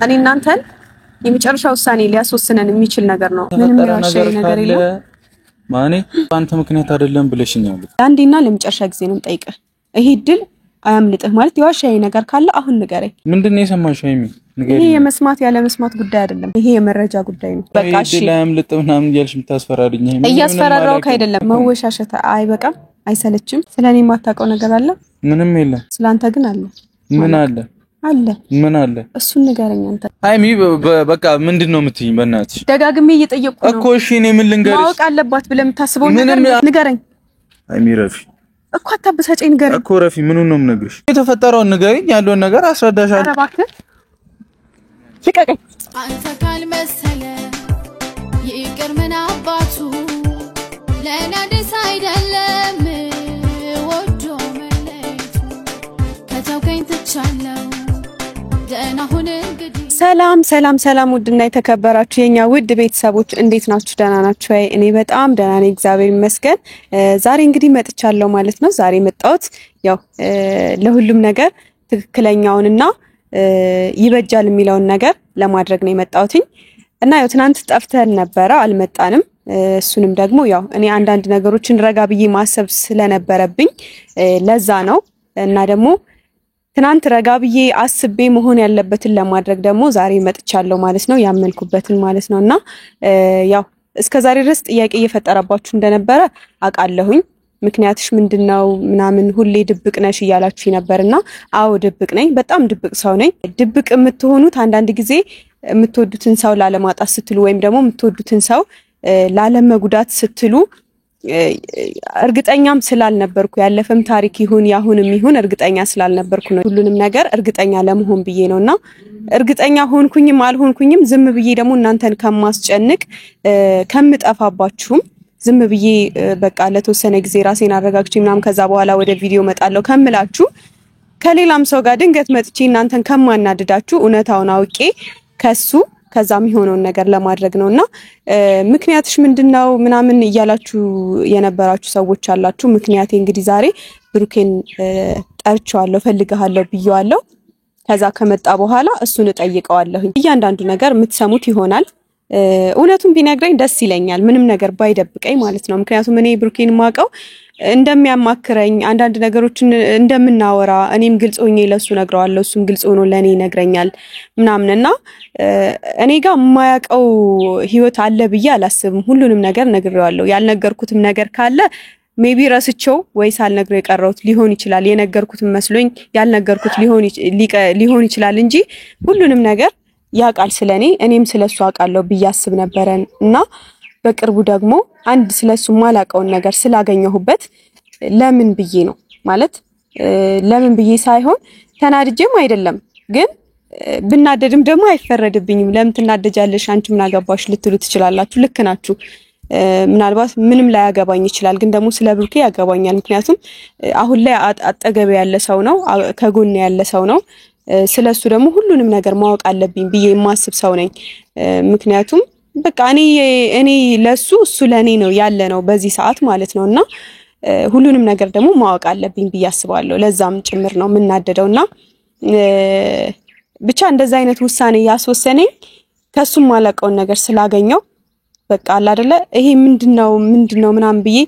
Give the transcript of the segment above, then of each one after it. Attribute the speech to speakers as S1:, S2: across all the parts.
S1: እኔ እናንተን የመጨረሻ ውሳኔ ሊያስወስነን የሚችል ነገር ነው ምንም ያሻይ ነገር የለም
S2: ማኔ አንተ ምክንያት አይደለም ብለሽኛል
S1: አንዴና ለመጨረሻ ጊዜ ነው ጠይቀህ ይሄ ድል አያምልጥህ ማለት ያሻይ ነገር ካለ አሁን ንገረኝ ምንድነው የሰማሽው አይሚ ንገረኝ ይሄ የመስማት ያለ መስማት ጉዳይ አይደለም ይሄ የመረጃ ጉዳይ ነው በቃ እሺ ድል አያምልጥህ ምናምን እያልሽ ምታስፈራሪኝ እያስፈራራው አይደለም መወሻሸት አይበቃም አይሰለችም ስለኔ ማታውቀው ነገር አለ ምንም የለም ስላንተ ግን አለ
S2: ምን አለ ምን አለ
S1: እሱን ንገረኝ አንተ
S2: አይሚ በቃ ምንድነው የምትይኝ በእናትሽ
S1: ደጋግሜ እየጠየቅኩ ነው
S2: እኮ እሺ እኔ ምን ልንገርሽ
S1: ማወቅ አለባት ብለህ የምታስበው ነገር ንገረኝ
S2: አይሚ ረፊ
S1: እኮ አታበሳጨኝ ንገረኝ
S2: እኮ ረፊ ምኑን ነው የምነግርሽ የተፈጠረው ንገረኝ ያለውን ነገር አስረዳሻለሁ
S1: ኧረ እባክህ ልቀቀኝ
S3: አንተ ካልመሰለ ይቅር ምን አባቱ ለናደስ አይደለም ወዶ መለየቱ ከተውከኝ ትቻለው
S1: ሰላም ውድና የተከበራችሁ የኛ ውድ ቤተሰቦች እንዴት ናችሁ ደህና ናችሁ እኔ በጣም ደህና ነኝ እግዚአብሔር ይመስገን ዛሬ እንግዲህ መጥቻለሁ ማለት ነው ዛሬ መጣሁት ያው ለሁሉም ነገር ትክክለኛውንና ይበጃል የሚለውን ነገር ለማድረግ ነው የመጣሁት እና ያው ትናንት ጠፍተን ነበር አልመጣንም እሱንም ደግሞ ያው እኔ አንዳንድ ነገሮችን ረጋ ብዬ ማሰብ ስለነበረብኝ ለዛ ነው እና ደግሞ ትናንት ረጋ ብዬ አስቤ መሆን ያለበትን ለማድረግ ደግሞ ዛሬ መጥቻለሁ ማለት ነው ያመልኩበትን ማለት ነውና ያው እስከዛሬ ድረስ ጥያቄ እየፈጠረባችሁ እንደነበረ አቃለሁኝ ምክንያትሽ ምንድነው ምናምን ሁሌ ድብቅ ነሽ ይያላችሁ ነበርና አዎ ድብቅ ነኝ በጣም ድብቅ ሰው ነኝ ድብቅ የምትሆኑት አንዳንድ ጊዜ የምትወዱትን ሰው ላለማጣት ስትሉ ወይም ደግሞ የምትወዱትን ሰው ላለመጉዳት ስትሉ እርግጠኛም ስላልነበርኩ ያለፈም ታሪክ ይሁን ያሁንም ይሁን እርግጠኛ ስላልነበርኩ ነው ሁሉንም ነገር እርግጠኛ ለመሆን ብዬ ነውና እርግጠኛ ሆንኩኝም አልሆንኩኝም ዝም ብዬ ደግሞ እናንተን ከማስጨንቅ ከምጠፋባችሁም ዝም ብዬ በቃ ለተወሰነ ጊዜ ራሴን አረጋግቼ ምናም ከዛ በኋላ ወደ ቪዲዮ መጣለው ከምላችሁ ከሌላም ሰው ጋር ድንገት መጥቼ እናንተን ከማናድዳችሁ እውነታውን አውቄ ከዛም ይሆነውን ነገር ለማድረግ ነውና ምክንያትሽ ምንድነው ምናምን ይያላችሁ የነበራችሁ ሰዎች አላችሁ ምክንያቴ እንግዲህ ዛሬ ብሩኬን ጠርቻለሁ ፈልጋለሁ ብየዋለሁ ከዛ ከመጣ በኋላ እሱን እጠይቀዋለሁ እያንዳንዱ ነገር የምትሰሙት ይሆናል እውነቱን ቢነግረኝ ደስ ይለኛል ምንም ነገር ባይደብቀኝ ማለት ነው ምክንያቱም እኔ ብሩኬን ማቀው እንደሚያማክረኝ አንዳንድ ነገሮችን እንደምናወራ እኔም ግልጽ ሆኜ ለሱ ነግረዋለሁ እሱም ግልጽ ሆኖ ለኔ ይነግረኛል ምናምንና እኔ ጋር የማያቀው ህይወት አለ ብዬ አላስብም ሁሉንም ነገር ነግሬዋለሁ ያልነገርኩትም ነገር ካለ ሜቢ ረስቸው ወይስ አልነግረው የቀረውት ሊሆን ይችላል የነገርኩትም መስሎኝ ያልነገርኩት ሊሆን ይችላል እንጂ ሁሉንም ነገር ያቃል ስለኔ እኔም ስለሱ አቃለሁ ብያስብ ነበርና በቅርቡ ደግሞ አንድ ስለሱ ማላቀውን ነገር ስላገኘሁበት ለምን ብዬ ነው ማለት ለምን ብዬ ሳይሆን ተናድጄም አይደለም ግን ብናደድም ደግሞ አይፈረድብኝም ለምን ትናደጃለሽ አንቺ ምን አገባሽ ልትሉ ትችላላችሁ ልክ ናችሁ ምናልባት ምንም ላይ ያገባኝ ይችላል ግን ደግሞ ስለ ብሩኬ ያገባኛል ምክንያቱም አሁን ላይ አጠገቤ ያለ ሰው ነው ከጎኔ ያለ ሰው ነው ስለሱ ደግሞ ሁሉንም ነገር ማወቅ አለብኝ ብዬ የማስብ ሰው ነኝ ምክንያቱም በቃ እኔ ለሱ እሱ ለኔ ነው ያለ ነው በዚህ ሰዓት ማለት ነውና ሁሉንም ነገር ደግሞ ማወቅ አለብኝ ብዬ አስባለሁ ለዛም ጭምር ነው ምናደደውና ብቻ እንደዛ አይነት ውሳኔ ያስወሰነኝ ከሱም ማለቀውን ነገር ስላገኘው በቃ አለ አይደለ ይሄ ምንድነው ምናምን ብዬ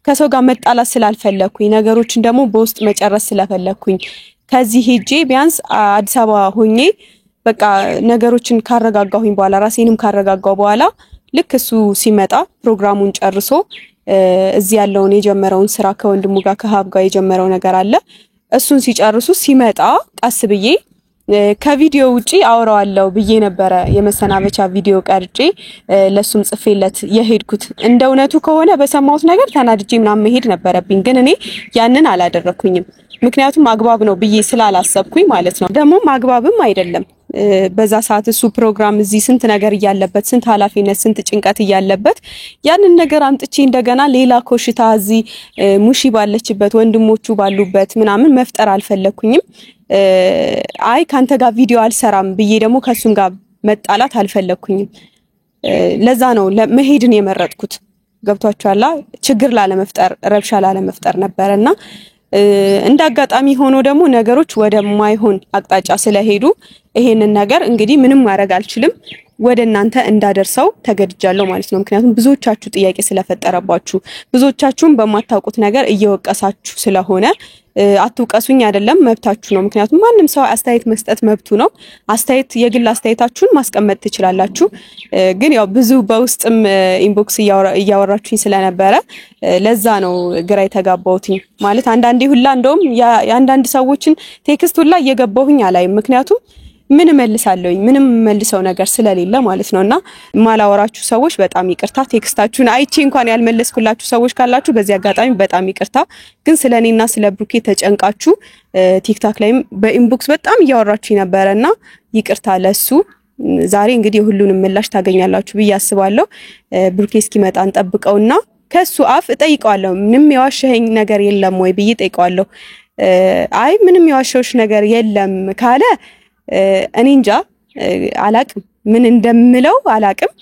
S1: ከሰው ጋር መጣላት ስላልፈለኩኝ ነገሮችን ደግሞ በውስጥ መጨረስ ስለፈለኩኝ ከዚህ ሄጄ ቢያንስ አዲስ አበባ ሆኜ በቃ ነገሮችን ካረጋጋሁኝ በኋላ ራሴንም ካረጋጋው በኋላ ልክ እሱ ሲመጣ ፕሮግራሙን ጨርሶ እዚህ ያለውን የጀመረውን ስራ ከወንድሙ ጋር ከሀብ ጋር የጀመረው ነገር አለ እሱን ሲጨርሱ ሲመጣ ቀስ ብዬ ከቪዲዮ ውጪ አወራዋለሁ ብዬ ነበር የመሰናበቻ ቪዲዮ ቀርጬ ለሱም ጽፌለት የሄድኩት እንደውነቱ ከሆነ በሰማውት ነገር ተናድጄ ምናምን መሄድ ነበረብኝ ግን እኔ ያንን አላደረኩኝም ምክንያቱም አግባብ ነው ብዬ ስላላሰብኩኝ ማለት ነው ደግሞ ማግባብም አይደለም በዛ ሰዓት እሱ ፕሮግራም እዚህ ስንት ነገር ያያለበት ስንት ኃላፊነት ስንት ጭንቀት ያያለበት ያንን ነገር አምጥቼ እንደገና ሌላ ኮሽታ እዚህ ሙሺ ባለችበት ወንድሞቹ ባሉበት ምናምን መፍጠር አልፈለኩኝም አይ ካንተ ጋር ቪዲዮ አልሰራም ብዬ ደግሞ ከሱም ጋር መጣላት አልፈለኩኝም ለዛ ነው መሄድን የመረጥኩት ገብቷችኋል ችግር ላለመፍጠር ረብሻ ላለመፍጠር ነበርና እንዳጋጣሚ ሆኖ ደግሞ ነገሮች ወደማይሆን አቅጣጫ ስለሄዱ ይሄንን ነገር እንግዲህ ምንም ማድረግ አልችልም ወደ እናንተ እንዳደርሰው ተገድጃለሁ ማለት ነው። ምክንያቱም ብዙዎቻችሁ ጥያቄ ስለፈጠረባችሁ ብዙዎቻችሁም በማታውቁት ነገር እየወቀሳችሁ ስለሆነ አትውቀሱኝ አይደለም መብታችሁ ነው። ምክንያቱም ማንም ሰው አስተያየት መስጠት መብቱ ነው። አስተያየት የግል አስተያየታችሁን ማስቀመጥ ትችላላችሁ። ግን ያው ብዙ በውስጥም ኢንቦክስ እያወራችሁኝ ስለነበረ ለዛ ነው ግራ የተጋባሁትኝ ማለት አንዳንዴ ሁላ እንደውም የአንዳንድ ሰዎችን ቴክስት ሁላ እየገባሁኝ አላይም። ምክንያቱም ምን መልሳለሁኝ ምንም መልሰው ነገር ስለሌለ ማለት ነውና ማላወራችሁ ሰዎች በጣም ይቅርታ። ቴክስታችሁን አይቼ እንኳን ያልመለስኩላችሁ ሰዎች ካላችሁ በዚህ አጋጣሚ በጣም ይቅርታ። ግን ስለኔና ስለ ብሩኬ ተጨንቃችሁ ቲክታክ ላይም በኢንቦክስ በጣም እያወራችሁ ነበርና ይቅርታ ለሱ። ዛሬ እንግዲህ ሁሉንም ምላሽ ታገኛላችሁ ብዬ አስባለሁ። ብሩኬ እስኪመጣ እንጠብቀውና ከሱ አፍ እጠይቀዋለሁ ምንም የዋሸኸኝ ነገር የለም ወይ ብዬ እጠይቀዋለሁ። አይ ምንም የዋሸሁሽ ነገር የለም ካለ እኔ እንጃ አላቅም ምን እንደምለው አላቅም።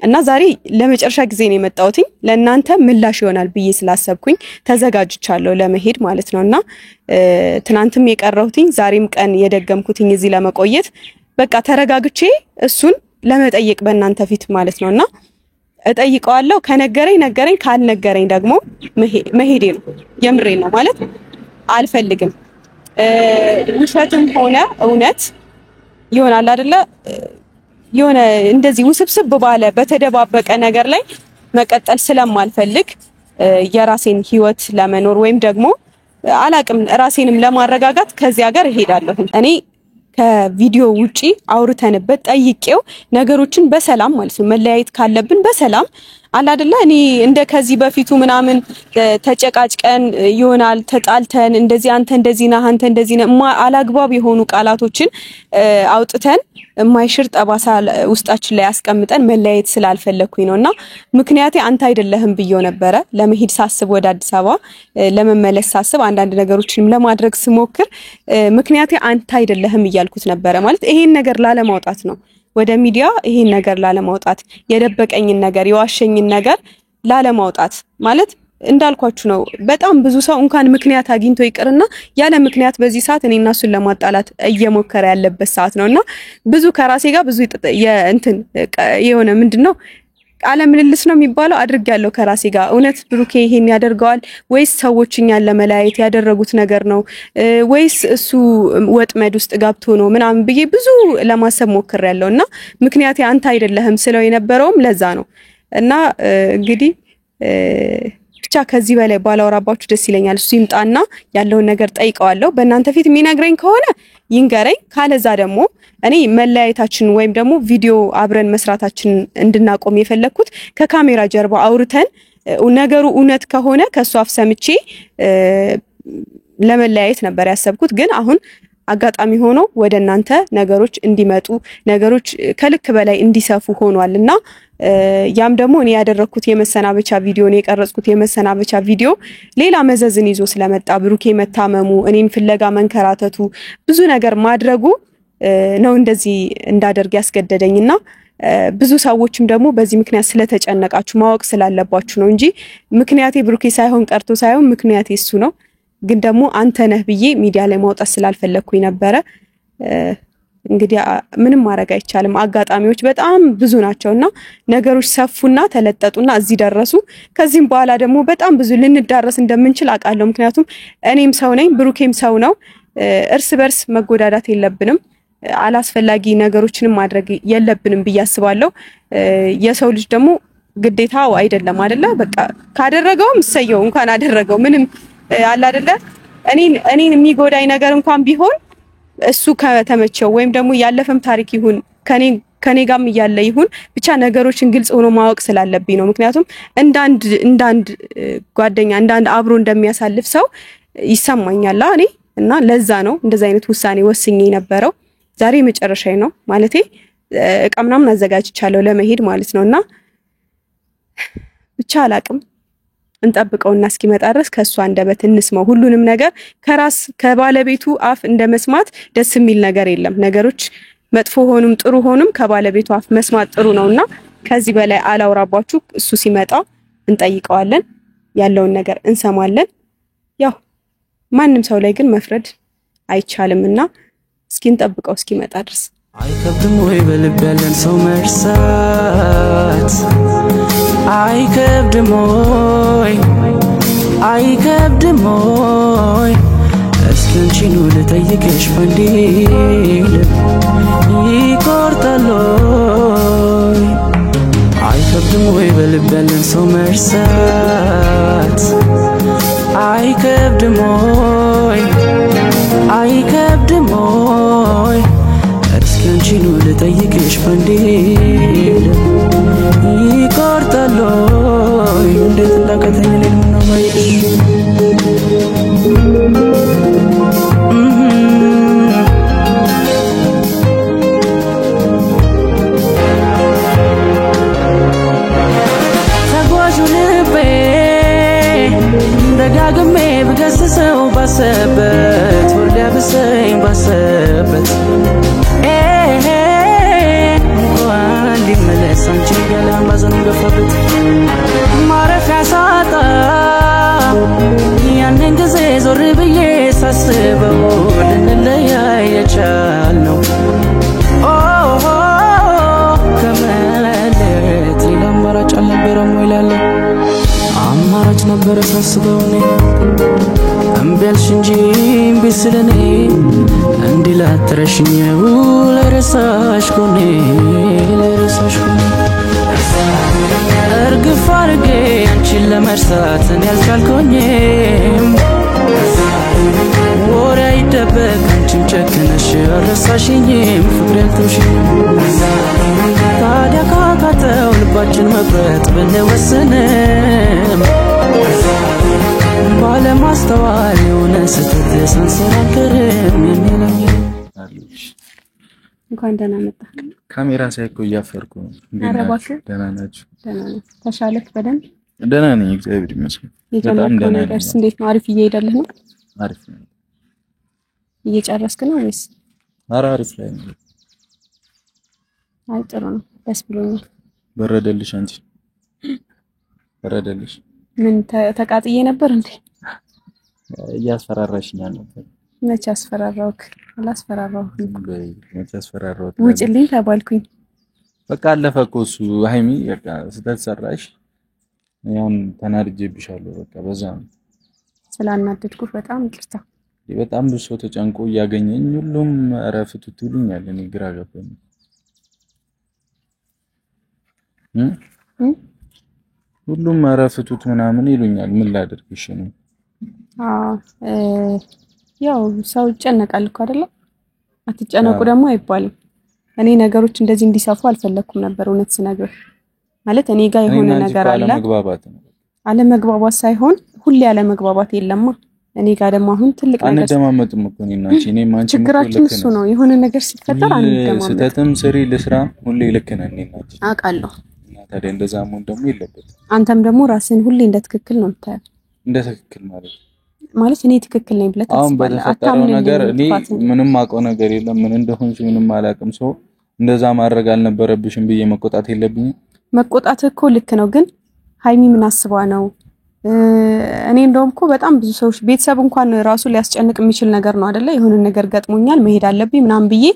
S1: እና ዛሬ ለመጨረሻ ጊዜ ነው የመጣሁት ለእናንተ ምላሽ ይሆናል ብዬ ስላሰብኩኝ ተዘጋጅቻለሁ ለመሄድ ማለት ነውና ትናንትም የቀረሁትኝ ዛሬም ቀን የደገምኩትኝ እዚህ ለመቆየት በቃ ተረጋግቼ እሱን ለመጠየቅ በእናንተ ፊት ማለት ነውና እጠይቀዋለሁ። ከነገረኝ ካልነገረኝ ደግሞ መሄዴ ነው። የምሬ ነው ማለት አልፈልግም። ውሸትም ሆነ እውነት ይሆናል አይደለ የሆነ እንደዚህ ውስብስብ ባለ በተደባበቀ ነገር ላይ መቀጠል ስለማልፈልግ የራሴን ህይወት ለመኖር ወይም ደግሞ አላቅም ራሴንም ለማረጋጋት ከዚህ ሀገር እሄዳለሁ። እኔ ከቪዲዮ ውጪ አውርተንበት ጠይቄው ነገሮችን በሰላም ማለት ነው መለያየት ካለብን በሰላም አላደለ እኔ እንደ ከዚህ በፊቱ ምናምን ተጨቃጭቀን ይሆናል ተጣልተን እንደዚህ አንተ እንደዚህ ነህ አንተ እንደዚህ ነህ አላግባብ የሆኑ ቃላቶችን አውጥተን የማይሽር ጠባሳ ውስጣችን ላይ አስቀምጠን መለያየት ስላልፈለኩኝ ነውና ምክንያቴ አንተ አይደለህም ብየው ነበረ። ለመሄድ ሳስብ ወደ አዲስ አበባ ለመመለስ ሳስብ አንዳንድ ነገሮችንም ለማድረግ ስሞክር ምክንያቴ አንተ አይደለህም እያልኩት ነበረ ማለት ይሄን ነገር ላለማውጣት ነው ወደ ሚዲያ ይሄን ነገር ላለማውጣት የደበቀኝን ነገር የዋሸኝን ነገር ላለማውጣት ማለት እንዳልኳችሁ ነው። በጣም ብዙ ሰው እንኳን ምክንያት አግኝቶ ይቅርና ያለ ምክንያት በዚህ ሰዓት እኔና እሱን ለማጣላት እየሞከረ ያለበት ሰዓት ነውና ብዙ ከራሴ ጋር ብዙ እንትን የሆነ ምንድነው ቃለ ምልልስ ነው የሚባለው አድርጌያለሁ ከራሴ ጋር። እውነት ብሩኬ ይሄን ያደርገዋል ወይስ ሰዎች እኛን ለመለያየት ያደረጉት ነገር ነው ወይስ እሱ ወጥመድ ውስጥ ገብቶ ነው ምናምን ብዬ ብዙ ለማሰብ ሞክሬያለሁና ምክንያቴ አንተ አይደለህም ስለው የነበረውም ለዛ ነው። እና እንግዲህ ብቻ ከዚህ በላይ ባላወራባችሁ ደስ ይለኛል። እሱ ይምጣና ያለውን ነገር ጠይቀዋለሁ። በእናንተ ፊት የሚነግረኝ ከሆነ ይንገረኝ፣ ካለዛ ደግሞ እኔ መለያየታችን ወይም ደግሞ ቪዲዮ አብረን መስራታችን እንድናቆም የፈለኩት ከካሜራ ጀርባ አውርተን ነገሩ እውነት ከሆነ ከሱ አፍ ሰምቼ ለመለያየት ነበር ያሰብኩት። ግን አሁን አጋጣሚ ሆኖ ወደ እናንተ ነገሮች እንዲመጡ ነገሮች ከልክ በላይ እንዲሰፉ ሆኗልና ያም ደግሞ እኔ ያደረኩት የመሰናበቻ ቪዲዮ ነው የቀረጽኩት የመሰናበቻ ቪዲዮ ሌላ መዘዝን ይዞ ስለመጣ ብሩኬ መታመሙ እኔን ፍለጋ መንከራተቱ ብዙ ነገር ማድረጉ ነው እንደዚህ እንዳደርግ ያስገደደኝና ብዙ ሰዎችም ደግሞ በዚህ ምክንያት ስለተጨነቃችሁ ማወቅ ስላለባችሁ ነው እንጂ ምክንያቴ ብሩኬ ሳይሆን ቀርቶ ሳይሆን ምክንያቴ እሱ ነው። ግን ደግሞ አንተ ነህ ብዬ ሚዲያ ላይ ማውጣት ስላልፈለኩኝ ነበረ። እንግዲህ ምንም ማድረግ አይቻልም። አጋጣሚዎች በጣም ብዙ ናቸውና ነገሮች ሰፉና ተለጠጡና እዚህ ደረሱ። ከዚህም በኋላ ደግሞ በጣም ብዙ ልንዳረስ እንደምንችል አውቃለሁ። ምክንያቱም እኔም ሰው ነኝ ብሩኬም ሰው ነው። እርስ በርስ መጎዳዳት የለብንም። አላስፈላጊ ነገሮችንም ማድረግ የለብንም ብዬ አስባለሁ። የሰው ልጅ ደግሞ ግዴታው አይደለም አይደለ? በቃ ካደረገውም ሰየው እንኳን አደረገው ምንም አለ አይደለ? እኔን የሚጎዳኝ ነገር እንኳን ቢሆን እሱ ከተመቸው ወይም ደግሞ ያለፈም ታሪክ ይሁን ከኔ ጋርም እያለ ይሁን ብቻ ነገሮችን ግልጽ ሆኖ ማወቅ ስላለብኝ ነው። ምክንያቱም እንዳንድ ጓደኛ እንዳንድ አብሮ እንደሚያሳልፍ ሰው ይሰማኛል እኔ እና ለዛ ነው እንደዛ አይነት ውሳኔ ወስኜ ነበረው። ዛሬ መጨረሻዬ ነው ማለቴ እቃ ምናምን አዘጋጅቻለሁ ለመሄድ ማለት ነውና ብቻ አላቅም እንጠብቀውና እስኪመጣ ድረስ ከሷ አንደበት እንስማው። ሁሉንም ነገር ከባለቤቱ አፍ እንደመስማት ደስ የሚል ነገር የለም። ነገሮች መጥፎ ሆኑም ጥሩ ሆኑም ከባለቤቱ አፍ መስማት ጥሩ ነውና ከዚህ በላይ አላውራባችሁ። እሱ ሲመጣ እንጠይቀዋለን፣ ያለውን ነገር እንሰማለን። ያው ማንም ሰው ላይ ግን መፍረድ አይቻልምና እስኪ እንጠብቀው እስኪመጣ ድረስ
S4: አይከብድም ወይ በልብ ያለን ሰው መርሳት አይከብድም ወይ እስኪ አንቺኑ ልጠይቅሽ ፈንዲል ይቆርጣል ወይ አይከብድም ወይ በልብ ያለን ሰው መርሳት አይከብድም ወይ እስኪ አንቺኑ ልጠይቅሽ ፈንዲል ይቆርጣል ወይ እንዴት እንዳቀተኝ ሌል ምን ነው ማይሽ ተጓዡ ልቤ ደጋግሜ ብገስሰው ባሰበት ወርዳ ብሰኝ ባሰበት እንኳን ሊመለስ አንቺ ገላም ባዘኑ ገፋበት ማረፊያ ሳጣ ያንን ጊዜ ዞር ብዬ ሳስበው ልንለያይ የቻልነው ከመለየት ሌላ አማራጭ አልነበረም ወይ እላለሁ አማራጭ ነበረ ሳስበው እኔ እምቢ አልሽ እንጂ እምቢ ስለኔ እንዲላትረሽኝው ለረሳሽ ኮኔ እርግፍ አድርጌ አንቺን ለመርሳት እኔ ያልቻልኩኝም ወሬ አይደበቅ አንቺም ጨክነሽ አልረሳሽኝም ፍቅሬ አልተውሽኝም ታዲያ ካቃተው ልባችን መቁረጥ ብንወስንም ባለማስተዋል የሆነ ስህተት ሳንሰራ አንቀርም የሚለኝ
S1: እንኳን ደህና መጣህ
S2: ካሜራ ሳይኮ እያፈርኩ ነው ደህና ናችሁ
S1: ተሻለክ በደንብ
S2: ደህና ነኝ እግዚአብሔር ይመስገን በጣም ደህና ነኝ
S1: እንዴት ነው አሪፍ እየሄደልህ ነው
S2: አሪፍ ነው
S1: እየጨረስክ ነው ወይስ
S2: አሪፍ ላይ ነው
S1: አይ ጥሩ ነው ደስ ብሎኛል
S2: በረደልሽ አንቺ በረደልሽ
S1: ምን ተቃጥዬ ነበር እንዴ
S2: እያስፈራራሽኝ ነበር
S1: መቼ አስፈራራውክ አላስፈራራውኩም
S2: መቼ አስፈራራውክ
S1: ውጭልኝ ተባልኩኝ
S2: በቃ አለፈኮ እሱ ሃይሚ በቃ ስተሰራሽ ያን ተናድጄብሻለሁ በቃ በዛ
S1: ስላናደድኩ በጣም ይቅርታ
S2: በጣም ብዙ ሰው ተጨንቆ ያገኘኝ ሁሉም አረፍቱት ይሉኛል እኔ ግራ ገባኝ ሁሉም አረፍቱት ምናምን ይሉኛል ምን ላድርግሽ ነው
S1: ያው ሰው ይጨነቃል እኮ አይደለ አትጨነቁ ደግሞ አይባልም እኔ ነገሮች እንደዚህ እንዲሰፉ አልፈለኩም ነበር እውነት ስነግር ማለት እኔ ጋር የሆነ ነገር አለ አለመግባባት ሳይሆን ሁሌ አለመግባባት የለማ እኔ ጋር ደግሞ አሁን ትልቅ ነገር
S2: አንደማመጥም እኮ እኔና አንቺ እኔ ማንቺ
S1: ችግራችን እሱ ነው የሆነ ነገር ሲፈጠር አንደማመጥ
S2: ስተተም ስሪ ለስራ ሁሌ ልክ ነን እኔና አንቺ
S1: አውቃለሁ
S2: እና ታዲያ እንደዛ መሆን ደግሞ የለበትም
S1: አንተም ደግሞ ራስህን ሁሌ እንደ ትክክል ነው የምታየው
S2: እንደ ትክክል
S1: ማለት እኔ ትክክል ነኝ ብለህ
S2: አሁን በተፈጠረው ነገር እኔ ምንም አውቀው ነገር የለም ምን እንደሆንሽ ምንም አላውቅም ሰው እንደዛ ማድረግ አልነበረብሽም ብዬ መቆጣት የለብኝም መቆጣት
S1: እኮ ልክ ነው ግን ሃይሚ ምን አስባ ነው እኔ እንደውም እኮ በጣም ብዙ ሰዎች ቤተሰብ እንኳን ራሱ ሊያስጨንቅ የሚችል ነገር ነው አይደለ የሆነ ነገር ገጥሞኛል መሄድ አለብኝ ምናምን ብዬ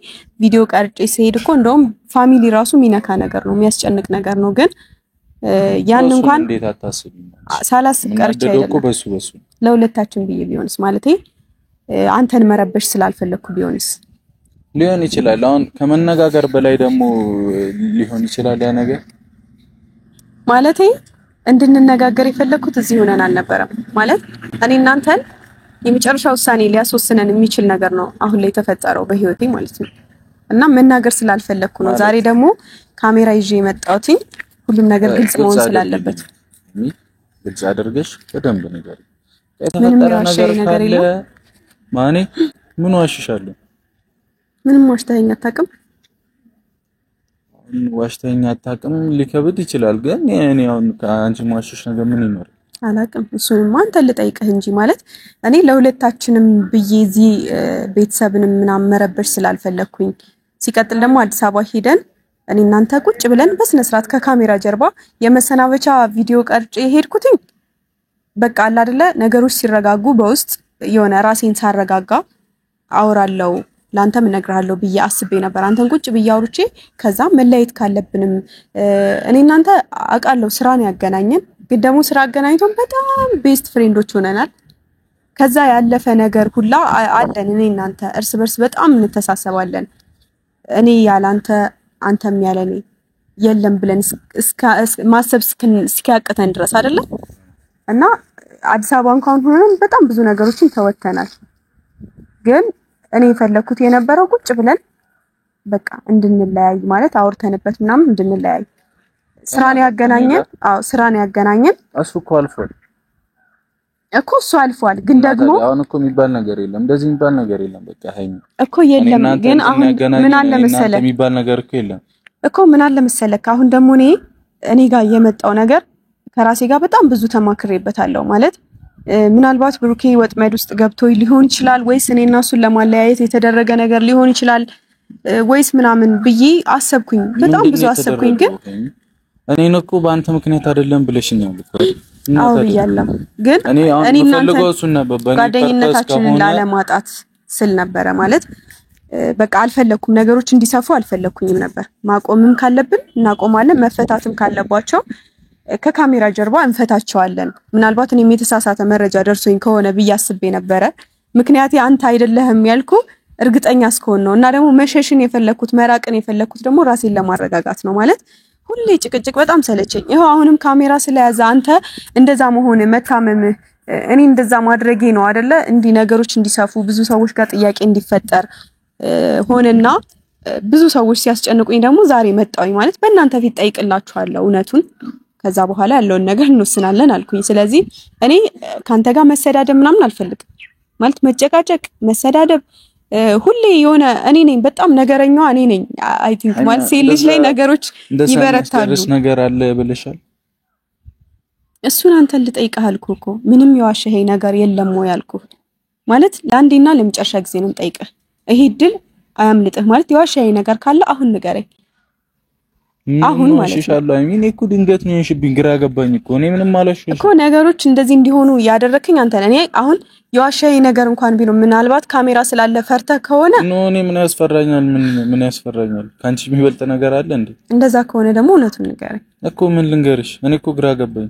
S1: ቪዲዮ ቀርጬ ሲሄድ እኮ እንደውም ፋሚሊ ራሱ ሚነካ ነገር ነው የሚያስጨንቅ ነገር ነው ግን ያን እንኳን
S2: እንዴት አታስቢኝ
S1: ሳላስብ ቀርጬ አይደለም
S2: በሱ
S1: ለሁለታችን ብዬ ቢሆንስ ማለቴ አንተን መረበሽ ስላልፈለኩ ቢሆንስ
S2: ሊሆን ይችላል አሁን ከመነጋገር በላይ ደግሞ ሊሆን ይችላል ያ ነገር
S1: ማለቴ እንድንነጋገር የፈለኩት እዚህ ሆነን አልነበረም ማለት እኔ እናንተን የመጨረሻ ውሳኔ ሊያስወስነን የሚችል ነገር ነው አሁን ላይ ተፈጠረው በህይወቴ ማለት ነው እና መናገር ስላልፈለኩ ነው ዛሬ ደግሞ ካሜራ ይዤ የመጣሁት ሁሉም ነገር ግልጽ መሆን ስላለበት
S2: ግልጽ አድርገሽ በደንብ ነገር የተፈጠረ ነገር ካለ ማኔ ምን ዋሽሻለሁ
S1: ምንም ዋሽተኸኝ አታውቅም
S2: ዋሽተኸኝ አታውቅም ሊከብድ ይችላል ግን እኔ አሁን አንቺ ዋሽሽ ነገር ምን ይኖር
S1: አላውቅም እሱንም አንተ ልጠይቅህ እንጂ ማለት እኔ ለሁለታችንም ብዬ እዚህ ቤተሰብንም ምናምን መረበሽ ስላልፈለኩኝ ሲቀጥል ደግሞ አዲስ አበባ ሄደን እኔ እናንተ ቁጭ ብለን በስነ ስርዓት ከካሜራ ጀርባ የመሰናበቻ ቪዲዮ ቀርጬ ሄድኩትኝ በቃ አለ አይደለ ነገሮች ሲረጋጉ በውስጥ የሆነ ራሴን ሳረጋጋ አወራለሁ ላንተም እነግርሃለሁ ብዬ አስቤ ነበር። አንተን ቁጭ ብዬ አውርቼ ከዛ መለያየት ካለብንም እኔ እናንተ አውቃለሁ ስራን ያገናኘን፣ ግን ደግሞ ስራ አገናኝቶን በጣም ቤስት ፍሬንዶች ሆነናል። ከዛ ያለፈ ነገር ሁላ አለን። እኔ እናንተ እርስ በርስ በጣም እንተሳሰባለን። እኔ ያላንተ አንተም ያለኔ የለም ብለን ማሰብ እስኪያቅተን ድረስ አይደለም። እና አዲስ አበባ እንኳን ሆነን በጣም ብዙ ነገሮችን ተወተናል። ግን እኔ የፈለኩት የነበረው ቁጭ ብለን በቃ እንድንለያይ ማለት አውርተንበት ምናምን እንድንለያይ ስራን ያገናኘን። አዎ ስራን ያገናኘን። እሱ እኮ አልፏል። ግን ደግሞ
S2: አሁን እኮ የሚባል ነገር የለም፣ እንደዚህ የሚባል ነገር የለም። በቃ ሀይሚ
S1: እኮ የለም። ግን አሁን ምን አለ መሰለህ
S2: የሚባል ነገር እኮ የለም
S1: እኮ ምን አለ መሰለህ አሁን ደግሞ እኔ ጋር የመጣው ነገር ከራሴ ጋር በጣም ብዙ ተማክሬበታለሁ። ማለት ምናልባት ብሩኬ ወጥመድ ውስጥ ገብቶ ሊሆን ይችላል፣ ወይስ እኔና እሱን ለማለያየት የተደረገ ነገር ሊሆን ይችላል፣ ወይስ ምናምን ብዬ አሰብኩኝ። በጣም ብዙ አሰብኩኝ። ግን
S2: እኔን እኮ በአንተ ምክንያት አይደለም ብለሽኛል እኮ
S1: አው ይያለም። ግን እኔ እናንተ ጓደኝነታችንን ላለማጣት ስል ነበረ ማለት በቃ አልፈለኩም፣ ነገሮች እንዲሰፉ አልፈለኩኝም ነበር። ማቆምም ካለብን እናቆማለን፣ መፈታትም ካለባቸው ከካሜራ ጀርባ እንፈታቸዋለን። ምናልባት እኔም የተሳሳተ መረጃ ደርሶኝ ከሆነ ብዬ አስቤ ነበረ። ምክንያቴ አንተ አይደለህም ያልኩ እርግጠኛ እስከሆነ ነው። እና ደግሞ መሸሽን የፈለኩት መራቅን የፈለኩት ደግሞ ራሴን ለማረጋጋት ነው። ማለት ሁሌ ጭቅጭቅ በጣም ሰለቸኝ። ይሄው አሁንም ካሜራ ስለያዘ አንተ እንደዛ መሆን መታመም እኔ እንደዛ ማድረጌ ነው አይደለ? እንዲህ ነገሮች እንዲሰፉ ብዙ ሰዎች ጋር ጥያቄ እንዲፈጠር ሆነና ብዙ ሰዎች ሲያስጨንቁኝ ደግሞ ዛሬ መጣሁኝ። ማለት በእናንተ ፊት ጠይቅላችኋለሁ እውነቱን፣ ከዛ በኋላ ያለውን ነገር እንወስናለን አልኩኝ። ስለዚህ እኔ ካንተ ጋር መሰዳደብ ምናምን አልፈልግም። ማለት መጨቃጨቅ፣ መሰዳደብ ሁሌ የሆነ እኔ ነኝ በጣም ነገረኛዋ እኔ ነኝ። አይ ቲንክ ማለት ሴት ልጅ ላይ ነገሮች ይበረታሉ።
S2: እንደዚህ ነገር አለ ብለሻል።
S1: እሱን አንተን ልጠይቅህ አልኩህ እኮ ምንም የዋሸኸኝ ነገር የለም ወይ አልኩህ። ማለት ለአንዴና ለመጨረሻ ጊዜ ነው የምጠይቅህ። ይሄ ድል አያምልጥህ። ማለት የዋሸኸኝ ነገር ካለ አሁን ንገረኝ። አሁን ማለት ነው
S2: እኔ እኮ ድንገት ነው የሽብኝ፣ ግራ ገባኝ እኮ እኔ ምንም አላልሽም
S1: እኮ ነገሮች እንደዚህ እንዲሆኑ ያደረከኝ አንተ ነህ። እኔ አሁን የዋሸኸኝ ነገር እንኳን ቢኖር ምናልባት ካሜራ ስላለ ፈርተህ ከሆነ
S2: እኔ ምን ያስፈራኛል? ምን ያስፈራኛል? ካንቺ የሚበልጥ ነገር አለ እንዴ?
S1: እንደዛ ከሆነ ደግሞ እውነቱን ንገረኝ
S2: እኮ። ምን ልንገርሽ? እኔ እኮ ግራ ገባኝ።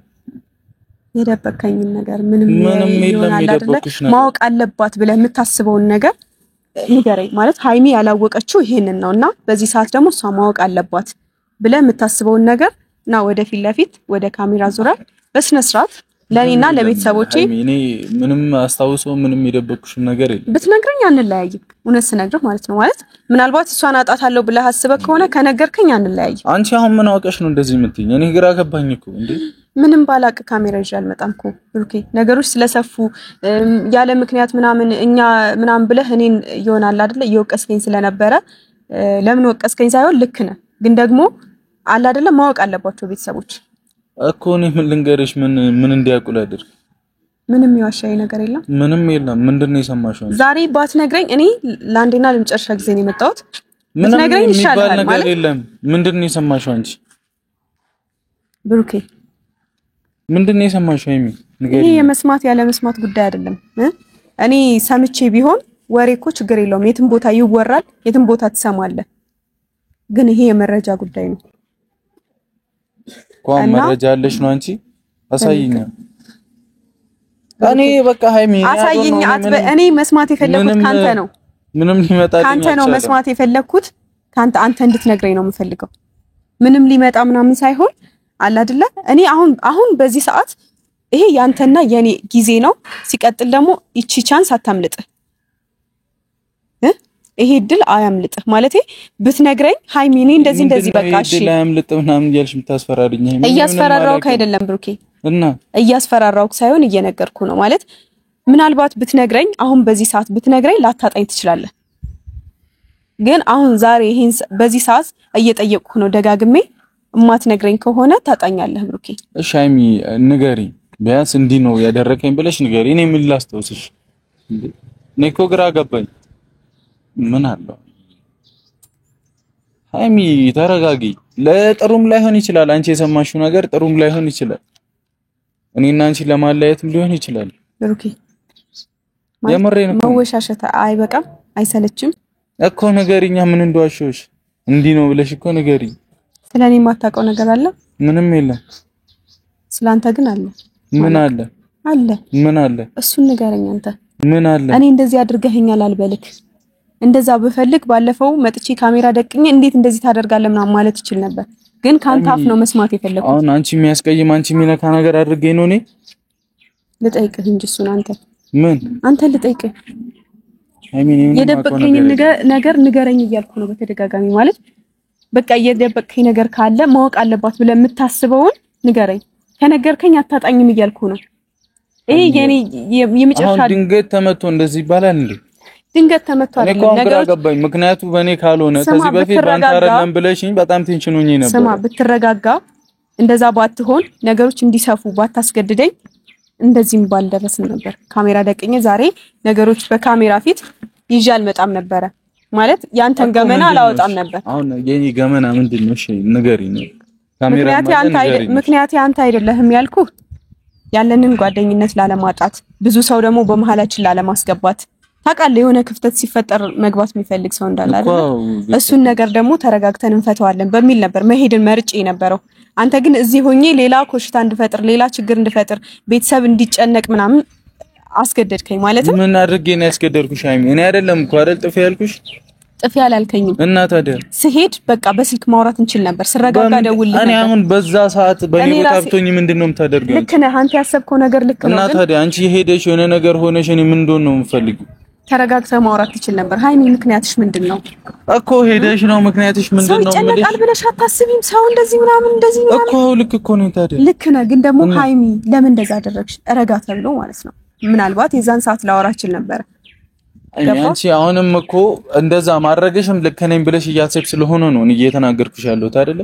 S1: የደበቀኝ ነገር ምንም የለም የደበቅሽ ነገር ማወቅ አለባት ብለህ የምታስበውን ነገር ንገረኝ። ማለት ሃይሚ ያላወቀችው ይሄንን ነውና በዚህ ሰዓት ደግሞ እሷ ማወቅ አለባት ብለህ የምታስበውን ነገር እና ወደፊት ለፊት ወደ ካሜራ ዙራ በስነ ስርዓት ለኔና ለቤተሰቦቼ
S2: እኔ ምንም አስታውሰው ምንም የደበቅሽ ነገር የለም።
S1: ብትነግረኝ አንለያይም። እውነት ስነግርህ ማለት ነው። ማለት ምናልባት እሷን አጣታለሁ ብለህ አስበህ ከሆነ ከነገርከኝ አንለያይም።
S2: አንቺ አሁን ምን አውቀሽ ነው እንደዚህ የምትይኝ? እኔ ግራ ገባኝ እኮ እንዴ።
S1: ምንም ባላቅ ካሜራ ይዤ አልመጣም እኮ ብሩኬ። ነገሮች ስለሰፉ ያለ ምክንያት ምናምን እኛ ምናምን ብለህ እኔን ይሆናል አይደለ እየወቀስከኝ ስለነበረ ለምን ወቀስከኝ ሳይሆን ልክ ነህ፣ ግን ደግሞ አለ አይደለ ማወቅ አለባቸው ቤተሰቦች
S2: እኮ። እኔ ምን ልንገርሽ? ምን እንዲያውቁ ላድርግ?
S1: ምንም የዋሻዬ ነገር የለም።
S2: ምንም የለም። ምንድነው የሰማሽው?
S1: ዛሬ ባትነግረኝ እኔ ለአንዴና ለመጨረሻ ጊዜ ነው የመጣሁት። ብትነግረኝ ይሻላል ማለት
S2: የለም። ምንድነው የሰማሽው አንቺ
S1: ብሩኬ?
S2: ምንድነው የሰማሽው? ንገሪኝ።
S1: ይሄ የመስማት ያለ መስማት ጉዳይ አይደለም። እኔ ሰምቼ ቢሆን ወሬ እኮ ችግር የለውም። የትም ቦታ ይወራል፣ የትም ቦታ ትሰማለህ። ግን ይሄ የመረጃ ጉዳይ ነው።
S2: ቋም መረጃ አለሽ ነው አንቺ? አሳይኝ። እኔ በቃ ሃይሚ
S1: አሳይኝ። እኔ መስማት የፈለኩት ካንተ ነው።
S2: ምንም ሊመጣልኝ
S1: ካንተ ነው መስማት የፈለኩት። አንተ እንድትነግረኝ ነው የምፈልገው። ምንም ሊመጣ ምናምን ሳይሆን አለ አይደለ? እኔ አሁን በዚህ ሰዓት ይሄ ያንተና የኔ ጊዜ ነው። ሲቀጥል ደግሞ እቺ ቻንስ አታምልጥ። ይሄ ድል አያምልጥህ። ማለቴ ብትነግረኝ ሃይሚ እኔ እንደዚህ በቃ እሺ
S2: ድል አያምልጥ ምናምን እያልሽ የምታስፈራሪኝ ሃይሚ?
S1: እያስፈራራውክ አይደለም ብሩኬ፣
S2: እና
S1: እያስፈራራውክ ሳይሆን እየነገርኩ ነው። ማለት ምናልባት ብትነግረኝ አሁን በዚህ ሰዓት ብትነግረኝ ላታጣኝ ትችላለህ። ግን አሁን ዛሬ ይሄን በዚህ ሰዓት እየጠየቅኩ ነው ደጋግሜ። እማትነግረኝ ከሆነ ታጣኛለህ ብሩኬ።
S2: እሺ ሃይሚ ንገሪኝ፣ ቢያንስ እንዲህ ነው ያደረከኝ ብለሽ ንገሪኝ። እኔ ምን ላስታውስሽ? እኔ እኮ ግራ ገባኝ። ምን አለው? ሃይሚ ተረጋጊ። ለጥሩም ላይሆን ይችላል አንቺ የሰማሽው ነገር ጥሩም ላይሆን ይችላል። እኔና አንቺ ለማለያየትም ሊሆን ይችላል
S1: ብሩኬ።
S2: የምሬን እኮ
S1: መወሻሸት አይበቃም አይሰለችም
S2: እኮ ንገሪኛ ምን እንደዋሽሽ እንዲህ ነው ብለሽ እኮ ንገሪኝ
S1: ስለኔ የማታውቀው ነገር አለ
S2: ምንም የለም
S1: ስላንተ ግን አለ
S2: ምን አለ ምን አለ
S1: እሱን ንገረኝ አንተ
S2: ምን አለ
S1: እኔ እንደዚህ አድርገኸኛል አልበልክ እንደዛ በፈልክ ባለፈው መጥቼ ካሜራ ደቅኜ እንዴት እንደዚህ ታደርጋለህ ምናምን ማለት ይችል ነበር ግን ካንተ አፍ ነው መስማት የፈለኩት
S2: አሁን አንቺ የሚያስቀይም አንቺ የሚነካ ነገር አድርገኝ ነው እኔ
S1: ልጠይቅህ እንጂ እሱን
S2: ምን
S1: አንተ ልጠይቅህ የደበቀኝ ነገር ንገረኝ እያልኩ ነው በተደጋጋሚ ማለት በቃ የደበቀኝ ነገር ካለ ማወቅ አለባት ብለህ የምታስበውን ንገረኝ ከነገርከኝ አታጣኝም እያልኩ ነው ይሄ የኔ የመጨረሻ
S2: ድንገት ተመቶ እንደዚህ ይባላል እንዴ
S1: ድንገት ተመቶ አይደለም
S2: ነገር ገባኝ ምክንያቱ በእኔ ካልሆነ ከዚህ በፊት ባንታረለም ብለሽኝ በጣም ቴንሽን ሆኜ ነበር
S1: ስማ ብትረጋጋ እንደዛ ባትሆን ነገሮች እንዲሰፉ ባታስገድደኝ እንደዚህም ባልደረስን ነበር ካሜራ ደቅኜ ዛሬ ነገሮች በካሜራ ፊት ይዤ አልመጣም ነበር ማለት ያንተን ገመና አላወጣም ነበር
S2: አሁን የኔ ገመና ምንድነው እሺ ንገሪኝ ካሜራ
S1: ምክንያት አንተ አይደለህም ያልኩ ያለንን ጓደኝነት ላለማጣት ብዙ ሰው ደግሞ በመሐላችን ላለማስገባት ታውቃለህ የሆነ ክፍተት ሲፈጠር መግባት የሚፈልግ ሰው እንዳለ አይደል እሱን ነገር ደግሞ ተረጋግተን እንፈታዋለን በሚል ነበር መሄድን መርጬ የነበረው አንተ ግን እዚህ ሆኜ ሌላ ኮሽታ እንድፈጥር ሌላ ችግር እንድፈጥር ቤተሰብ እንዲጨነቅ ምናምን አስገደድከኝ ማለት ነው
S2: ምን አድርጌ ነው ያስገደድኩሽ አይሚ እኔ አይደለም እኮ አይደል ጥፊ ያልኩሽ
S1: ጥፊ ያላልከኝም
S2: እና ታዲያ
S1: ስሄድ በቃ በስልክ ማውራት እንችል ነበር ስረጋጋ ደውልልኝ
S2: እኔ አሁን በዛ ሰዓት በኔ ወጣብቶኝ ምንድነው የምታደርገው
S1: ልክ ነህ አንተ ያሰብከው ነገር ልክ ነው
S2: እና ታዲያ አንቺ ሄደሽ የሆነ ነገር ሆነሽ እኔ ምን እንደሆነ ነው የምፈልጊው
S1: ተረጋግተህ ማውራት ትችል ነበር ሃይሚ ምክንያትሽ ምንድነው
S2: እኮ ሄደሽ ነው ምክንያትሽ ምንድነው
S1: ማለት ጨነቃል ብለሽ አታስቢም ሰው እንደዚህ ምናምን
S2: እኮ ልክ እኮ ነው ታዲያ
S1: ልክ ነህ ግን ደግሞ ሃይሚ ለምን እንደዛ አደረግሽ ረጋ ተብሎ ማለት ነው ምናልባት የዛን ሰዓት ላወራችል ነበር
S2: አንቺ አሁንም እኮ እንደዛ ማድረግሽም ልክ ነኝ ብለሽ እያሰብሽ ስለሆነ ነው እኔ እየተናገርኩሽ ያለሁት አይደለ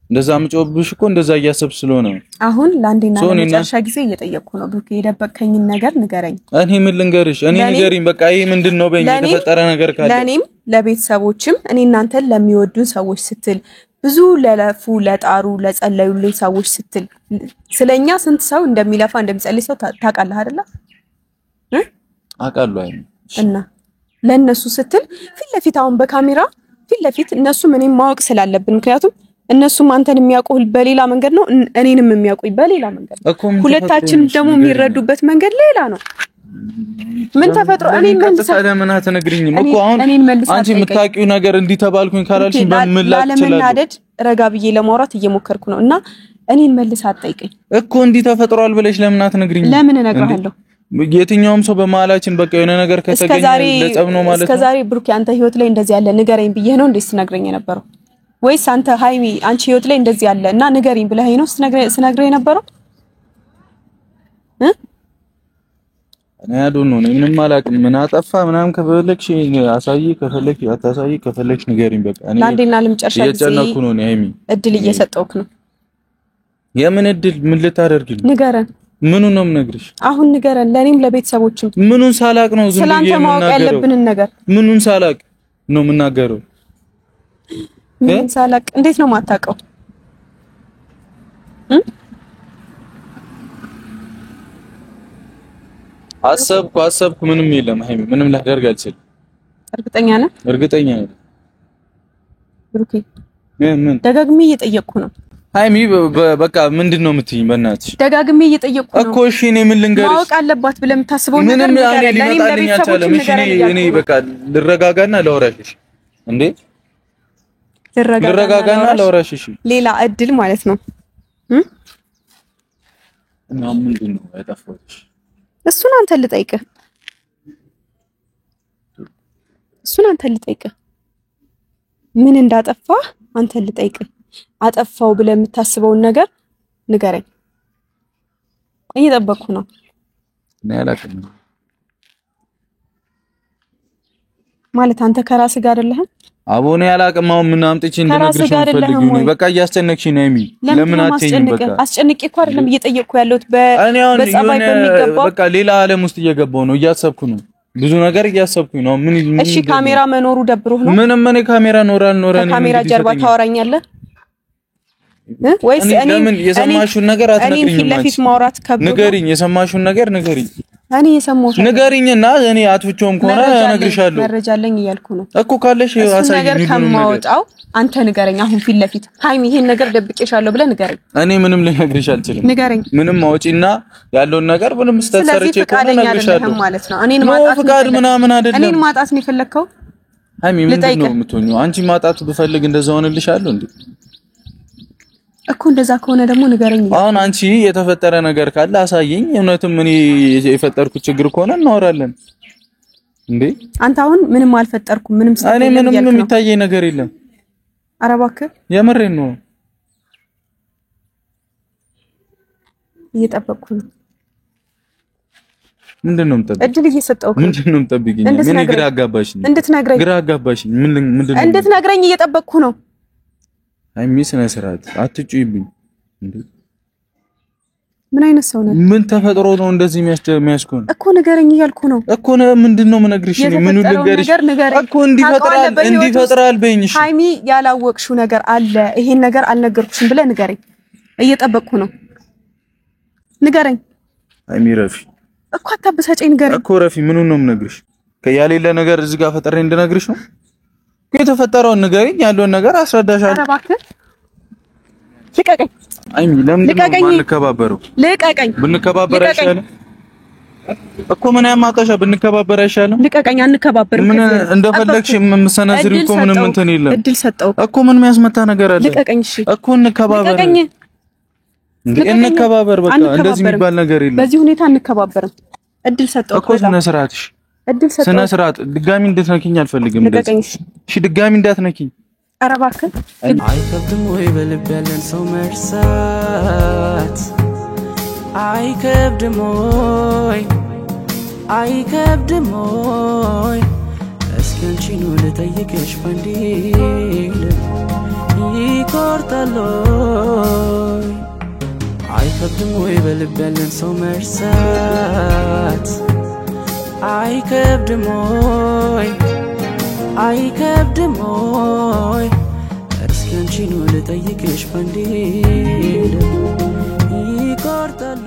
S2: እንደዛ ምጮብሽ እኮ እንደዛ እያሰብሽ ስለሆነ ነው
S1: አሁን ለአንዴና ለመጨረሻ ጊዜ እየጠየቅኩ ነው ብሩክ የደበቀኝን ነገር ንገረኝ
S2: እኔ ምን ልንገርሽ እኔ ንገሪኝ በቃ ይሄ ምንድነው በእኛ የተፈጠረ ነገር ካለ
S1: ለኔም ለቤተሰቦችም እኔ እናንተን ለሚወዱን ሰዎች ስትል ብዙ ለለፉ ለጣሩ ለጸለዩልኝ ሰዎች ስትል ስለኛ ስንት ሰው እንደሚለፋ እንደሚጸልይ ሰው ታውቃለህ አይደለ
S2: አውቃለሁ አይደል
S1: እና ለነሱ ስትል ፊት ለፊት አሁን በካሜራ ፊት ለፊት እነሱ ምንም ማወቅ ስላለብን ምክንያቱም እነሱም አንተን የሚያውቁህ በሌላ መንገድ ነው እኔንም የሚያውቁኝ በሌላ መንገድ ሁለታችን ደግሞ የሚረዱበት መንገድ ሌላ ነው ምን ተፈጥሮ እኔን መልስ
S2: ለምን አትነግሪኝም እኮ አሁን አንቺ የምታውቂው ነገር እንዲህ ተባልኩኝ ካላልሽ በምላጭ
S1: ለመናደድ ረጋ ብዬ ለማውራት እየሞከርኩ ነው እና እኔን መልስ አትጠይቀኝ
S2: እኮ እንዲህ ተፈጥሯል ብለሽ ለምን አትነግሪኝም
S1: ለምን እነግርሃለሁ
S2: የትኛውም ሰው በመሃላችን በቃ የሆነ ነገር ከተገኘ ለጸብ ነው ማለት ነው
S1: እስከዛሬ ብሩክ አንተ ህይወት ላይ እንደዚህ ያለ ንገረኝ ብዬ ነው እንዴ ስነግረኝ የነበረው ወይስ አንተ ሃይሚ አንቺ ህይወት ላይ እንደዚህ ያለ እና ንገረኝ ብለህ ነው ስነግረኝ የነበረው
S2: እኔ አዶን ነው ምንም አላውቅም ምን አጠፋ ምናምን ከፈለክሽ አሳይ ከፈለክሽ አታሳይ ከፈለክሽ ንገረኝ በቃ እኔ
S1: ለአንዴና ለመጨረሻ ጊዜ
S2: እየጨነኩ ነው ሃይሚ
S1: እድል እየሰጠውክ ነው
S2: የምን እድል ምን ልታደርግልኝ
S1: ንገረን
S2: ምኑን ነው የምነግርሽ
S1: አሁን ንገረን ለኔም ለቤተሰቦችም
S2: ምኑን ሳላቅ ነው ዝም ብዬ
S1: ስላንተ ማወቅ ያለብንን ነገር
S2: ምኑን ሳላቅ ነው የምናገረው
S1: ምኑን ሳላቅ እንዴት ነው ማታውቀው
S2: አሰብኩ ምንም የለም ሃይሚ ምንም ላደርግ አልችልም
S1: እርግጠኛ ነህ
S2: እርግጠኛ ነኝ
S1: ብሩኬ
S2: ምን
S1: ደጋግሜ እየጠየቅኩ ነው
S2: ሃይሚ በቃ ምንድነው የምትይኝ በእናትሽ
S1: ደጋግሜ እየጠየቅኩ ነው
S2: እኮ እሺ እኔ ምን ልንገርሽ
S1: ማወቅ አለባት ብለህ የምታስበው ነገር ነገር ለኔም ለቤተሰቦችም ነገር
S2: እኔ በቃ ልረጋጋና ላውራሽ እንዴ ልረጋጋና ላውራሽ
S1: ሌላ እድል ማለት ነው
S2: እና ምንድነው ያጠፋሁት
S1: እሱን አንተ ልጠይቅህ ምን እንዳጠፋ አንተ ልጠይቅህ አጠፋው ብለህ የምታስበውን ነገር ንገረኝ እየጠበቅኩ ነው
S2: ነላከኝ
S1: ማለት አንተ ከራስህ ጋር አይደለህም
S2: አቦኔ ያላቀማው ምን አምጥቼ እንደነግርሽ ፈልጊው ነው በቃ እያስጨነቅሽኝ ነው ሃይሚ ለምን አትይኝ በቃ
S1: አስጨንቄ እኮ አይደለም እየጠየቅኩ ያለሁት በጸባይ በሚገባው
S2: በቃ ሌላ ዓለም ውስጥ እየገባው ነው እያሰብኩ ነው ብዙ ነገር እያሰብኩኝ ነው ምን
S1: እሺ ካሜራ መኖሩ ደብሮህ ነው
S2: ምንም እኔ ካሜራ ኖራል
S1: ካሜራ ጀርባ ታወራኛለህ ወይስ
S2: እኔ ለምን የሰማሽውን ነገር አትነግሪኝም
S1: እኔ ፊት ለፊት ማውራት ከብዶ
S2: ንገሪኝ የሰማሽውን ነገር ንገሪኝ
S1: እኔ የሰማሁት
S2: ንገሪኝና እኔ አትፍቾም ከሆነ እነግርሻለሁ
S1: መረጃ አለኝ እያልኩ ነው
S2: እኮ ካለሽ
S1: አሳይኝ ነገር ከማውጣው አንተ ንገረኝ አሁን ፊት ለፊት ሃይሚ ይሄን ነገር ደብቄሻለሁ ብለህ ንገረኝ
S2: እኔ ምንም ልነግርሽ አልችልም
S1: ንገረኝ
S2: ምንም አውጪና ያለውን ነገር ምንም ስተሰርቼ ከሆነ እነግርሻለሁ
S1: ማለት ነው እኔን ማጣት
S2: ፍቃድ ምናምን አይደለም
S1: እኔን ማጣት ነው የፈለከው
S2: ሃይሚ ምንድን ነው የምትሆኚው አንቺ ማጣት ብፈልግ እንደዛ ሆነልሻለሁ እንዴ
S1: እኮ እንደዛ ከሆነ ደግሞ ንገረኝ
S2: አሁን አንቺ የተፈጠረ ነገር ካለ አሳየኝ እውነትም እኔ የፈጠርኩት ችግር ከሆነ እናወራለን እንዴ አንተ
S1: አሁን ምንም አልፈጠርኩም ምንም
S2: እኔ ምንም የሚታየኝ ነገር የለም
S1: ኧረ እባክህ
S2: የምሬን ነው
S1: እየጠበቅኩ ነው
S2: ምንድነው የምጠብቂኝ
S1: እድል እየሰጠሁህ
S2: ምንድነው የምጠብቂኝ ምን ግራ አጋባሽኝ
S1: እንድትነግረኝ
S2: ግራ አጋባሽኝ ምንድነው
S1: እንድትነግረኝ እየጠበቅኩ ነው
S2: ሃይሚ ስነ ስርዓት አትጩይብኝ እንዴ
S1: ምን አይነት ሰው ነህ
S2: ምን ተፈጥሮ ነው እንደዚህ የሚያስኮን
S1: እኮ ንገረኝ እያልኩ ነው
S2: እኮ ምንድነው ምነግርሽ ምን ልንገርሽ እኮ እንዲፈጥራል በይኝሽ
S1: ሃይሚ ያላወቅሽው ነገር አለ ይሄን ነገር አልነገርኩሽም ብለህ ንገረኝ እየጠበቅኩ ነው ንገረኝ
S2: ሃይሚ ረፊ
S1: እኮ አታበሳጨኝ ንገረኝ
S2: እኮ ረፊ ምኑን ነው ምነግርሽ ከያሌለ ነገር እዚህ ጋር ፈጠረኝ እንድነግርሽ ነው የተፈጠረውን ንገሪኝ ያለውን ነገር አስረዳሻለሁ
S1: ኧረ እባክህ ልቀቀኝ
S2: ሃይሚ ለምን ማንከባበረው
S1: ልቀቀኝ
S2: ብንከባበር አይሻልም እኮ ምን ያማጣሻ ብንከባበር አይሻልም
S1: ልቀቀኝ አንከባበርም
S2: ምን እንደፈለግሽ የምሰነዝሪው እኮ ምንም እንትን የለም
S1: እድል ሰጠው
S2: እኮ ምን የሚያስመታ ነገር አለ
S1: ልቀቀኝ እሺ
S2: እኮ እንከባበር እንከባበር በቃ እንደዚህ የሚባል ነገር የለም
S1: በዚህ ሁኔታ እንከባበርም እድል ሰጠው
S2: እኮ ስነ ስርዓትሽ
S1: እድል ሰጠው
S2: ስነ ስርዓት ድጋሚ እንድትነኪኝ አልፈልግም
S1: ልቀቀኝ
S2: እሺ ድጋሚ እንዳትነኪኝ
S1: ኧረ እባክህ
S4: አይከብድም ወይ በልብ ያለን ሰው መርሳት አይከብድም ወይ እስኪ አንቺን ልጠይቅሽ ፈንዲል ይቆርጣል አይከብድም ወይ በልብ ያለን ሰው መርሳት አይከብድም ወይ እስኪ አንቺን ልጠይቅሽ ፈንዲል ይቆርጣል